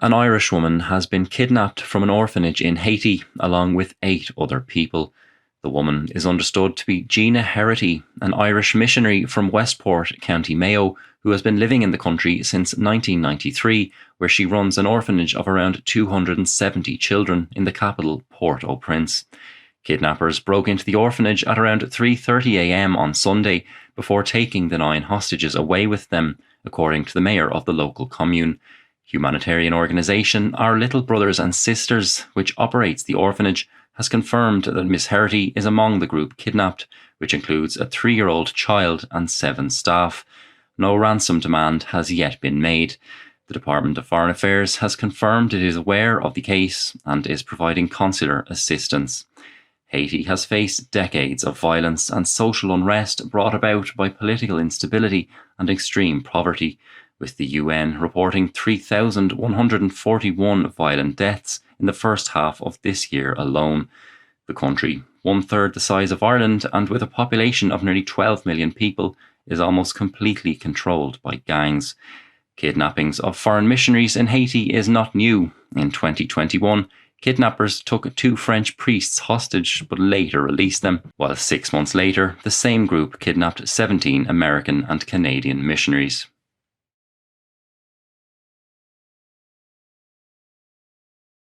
An Irish woman has been kidnapped from an orphanage in Haiti, along with 8 other people. The woman is understood to be Gena Heraty, an Irish missionary from Westport, County Mayo, who has been living in the country since 1993, where she runs an orphanage of around 270 children in the capital, Port-au-Prince. Kidnappers broke into the orphanage at around 3:30 a.m. on Sunday before taking the 9 hostages away with them, according to the mayor of the local commune. Humanitarian organisation Our Little Brothers and Sisters, which operates the orphanage, has confirmed that Miss Heraty is among the group kidnapped, which includes a 3-year-old child and 7 staff. No ransom demand has yet been made. The Department of Foreign Affairs has confirmed it is aware of the case and is providing consular assistance. Haiti has faced decades of violence and social unrest brought about by political instability and extreme poverty, with the UN reporting 3,141 violent deaths in the first half of this year alone. The country, 1/3 the size of Ireland and with a population of nearly 12 million people, is almost completely controlled by gangs. Kidnappings of foreign missionaries in Haiti is not new. In 2021, kidnappers took 2 French priests hostage but later released them, while 6 months later, the same group kidnapped 17 American and Canadian missionaries.